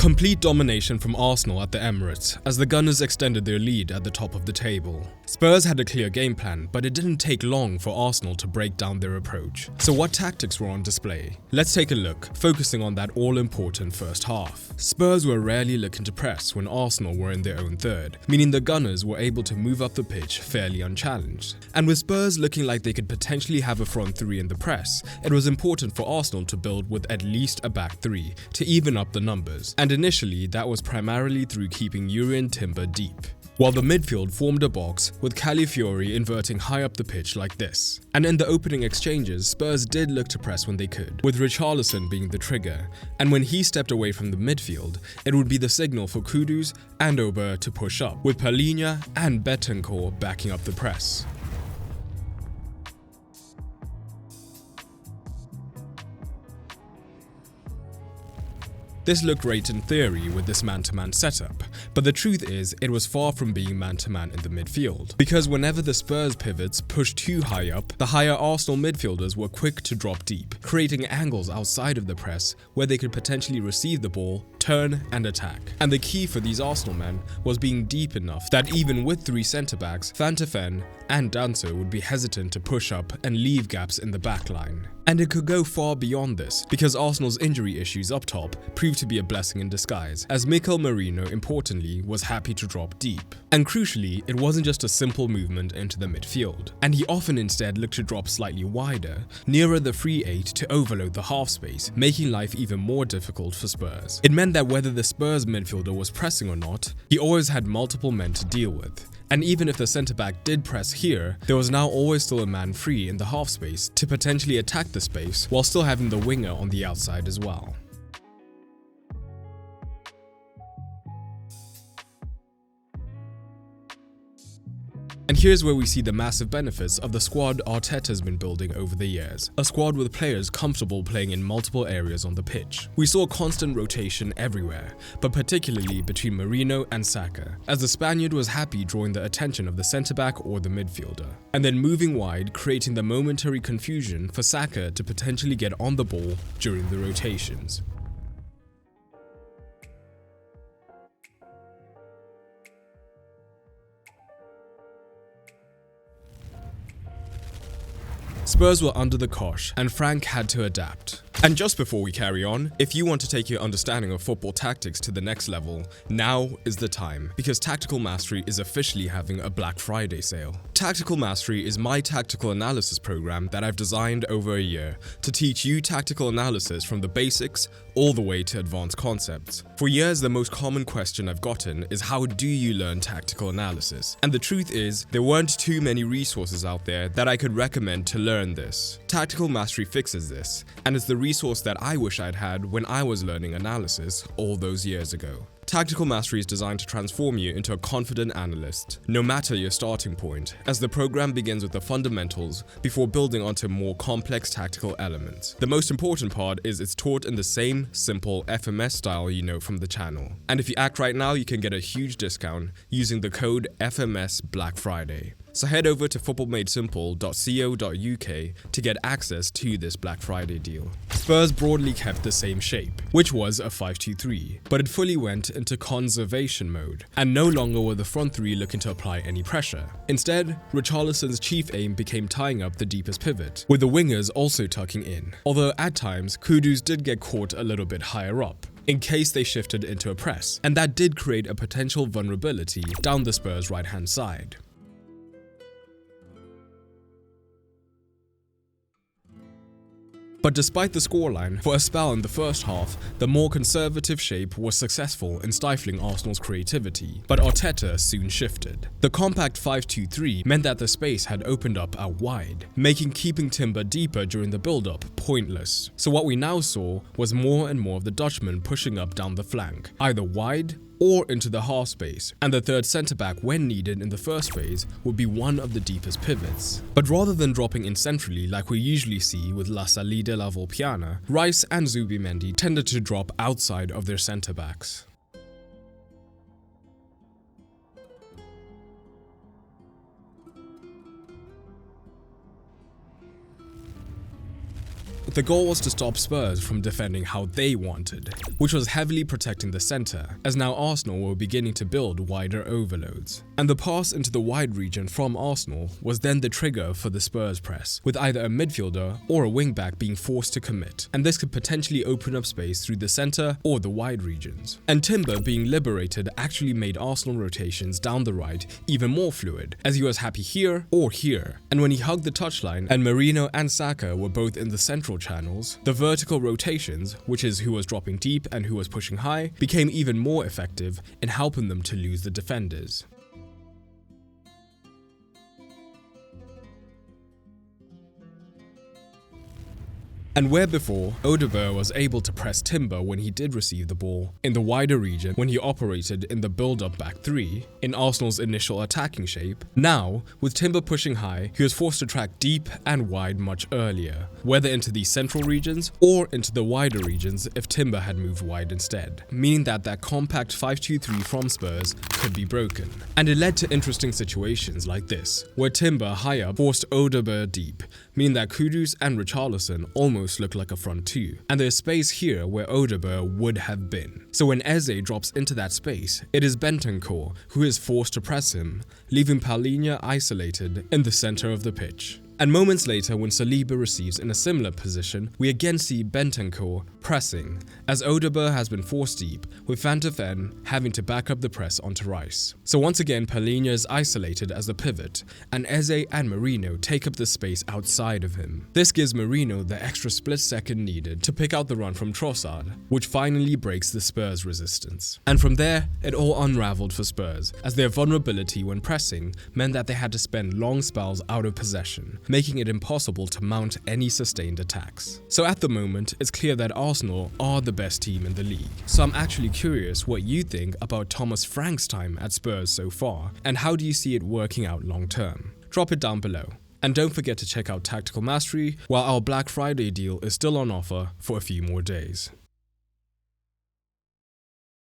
Complete domination from Arsenal at the Emirates as the Gunners extended their lead at the top of the table. Spurs had a clear game plan, but it didn't take long for Arsenal to break down their approach. So what tactics were on display? Let's take a look, focusing on that all-important first half. Spurs were rarely looking to press when Arsenal were in their own third, meaning the Gunners were able to move up the pitch fairly unchallenged. And with Spurs looking like they could potentially have a front three in the press, it was important for Arsenal to build with at least a back three to even up the numbers. And initially, that was primarily through keeping Yuri and Timber deep, while the midfield formed a box with Calafiori inverting high up the pitch like this. And in the opening exchanges, Spurs did look to press when they could, with Richarlison being the trigger, and when he stepped away from the midfield, it would be the signal for Kudus and Ober to push up, with Palhinha and Betancourt backing up the press. This looked great in theory with this man-to-man setup, but the truth is it was far from being man-to-man in the midfield. Because whenever the Spurs pivots pushed too high up, the higher Arsenal midfielders were quick to drop deep, creating angles outside of the press where they could potentially receive the ball, turn and attack. And the key for these Arsenal men was being deep enough that even with three centre-backs, Van de Ven and Danso would be hesitant to push up and leave gaps in the back line. And it could go far beyond this, because Arsenal's injury issues up top proved to be a blessing in disguise, as Mikel Merino, importantly, was happy to drop deep. And crucially, it wasn't just a simple movement into the midfield, and he often instead looked to drop slightly wider, nearer the free 8 to overload the half space, making life even more difficult for Spurs. It meant that whether the Spurs midfielder was pressing or not, he always had multiple men to deal with. And even if the centre-back did press here, there was now always still a man free in the half space to potentially attack the space while still having the winger on the outside as well. And here's where we see the massive benefits of the squad Arteta's been building over the years. A squad with players comfortable playing in multiple areas on the pitch. We saw constant rotation everywhere, but particularly between Merino and Saka, as the Spaniard was happy drawing the attention of the centre-back or the midfielder, and then moving wide, creating the momentary confusion for Saka to potentially get on the ball during the rotations. Spurs were under the cosh, and Frank had to adapt. And just before we carry on, if you want to take your understanding of football tactics to the next level, now is the time, because Tactical Mastery is officially having a Black Friday sale. Tactical Mastery is my tactical analysis program that I've designed over a year to teach you tactical analysis from the basics all the way to advanced concepts. For years, the most common question I've gotten is, how do you learn tactical analysis? And the truth is, there weren't too many resources out there that I could recommend to learn this. Tactical Mastery fixes this, and it's the resource that I wish I'd had when I was learning analysis all those years ago. Tactical Mastery is designed to transform you into a confident analyst, no matter your starting point, as the program begins with the fundamentals before building onto more complex tactical elements. The most important part is it's taught in the same simple FMS style you know from the channel. And if you act right now, you can get a huge discount using the code FMS Black Friday. So head over to footballmadesimple.co.uk to get access to this Black Friday deal. Spurs broadly kept the same shape, which was a 5-2-3, but it fully went into conservation mode, and no longer were the front three looking to apply any pressure. Instead, Richarlison's chief aim became tying up the deepest pivot, with the wingers also tucking in, although at times Kudus did get caught a little bit higher up, in case they shifted into a press, and that did create a potential vulnerability down the Spurs' right-hand side. But despite the scoreline, for a spell in the first half, the more conservative shape was successful in stifling Arsenal's creativity, but Arteta soon shifted. The compact 5-2-3 meant that the space had opened up out wide, making keeping Timber deeper during the build-up pointless. So what we now saw was more and more of the Dutchman pushing up down the flank, either wide or into the half space, and the third centre-back when needed in the first phase would be one of the deepest pivots. But rather than dropping in centrally like we usually see with La Salida La Volpiana, Rice and Zubimendi tended to drop outside of their centre-backs. The goal was to stop Spurs from defending how they wanted, which was heavily protecting the centre, as now Arsenal were beginning to build wider overloads. And the pass into the wide region from Arsenal was then the trigger for the Spurs press, with either a midfielder or a wing-back being forced to commit, and this could potentially open up space through the centre or the wide regions. And Timber being liberated actually made Arsenal rotations down the right even more fluid, as he was happy here or here. And when he hugged the touchline and Merino and Saka were both in the central channels, the vertical rotations, which is who was dropping deep and who was pushing high, became even more effective in helping them to lose the defenders. And where before, Odegaard was able to press Timber when he did receive the ball, in the wider region when he operated in the build-up back three, in Arsenal's initial attacking shape, now, with Timber pushing high, he was forced to track deep and wide much earlier, whether into these central regions or into the wider regions if Timber had moved wide instead, meaning that compact 5-2-3 from Spurs could be broken. And it led to interesting situations like this, where Timber high up forced Odegaard deep, meaning that Kudus and Richarlison almost look like a front two, and there's space here where Odegaard would have been. So when Eze drops into that space, it is Bentancur who is forced to press him, leaving Palhinha isolated in the center of the pitch. And moments later, when Saliba receives in a similar position, we again see Bentancur pressing, as Odegaard has been forced deep, with Van de Ven having to back up the press onto Rice. So once again, Palhinha is isolated as the pivot, and Eze and Merino take up the space outside of him. This gives Merino the extra split second needed to pick out the run from Trossard, which finally breaks the Spurs' resistance. And from there, it all unraveled for Spurs, as their vulnerability when pressing meant that they had to spend long spells out of possession, making it impossible to mount any sustained attacks. So at the moment, it's clear that Arsenal are the best team in the league. So I'm actually curious what you think about Thomas Frank's time at Spurs so far, and how do you see it working out long term? Drop it down below. And don't forget to check out Tactical Mastery while our Black Friday deal is still on offer for a few more days.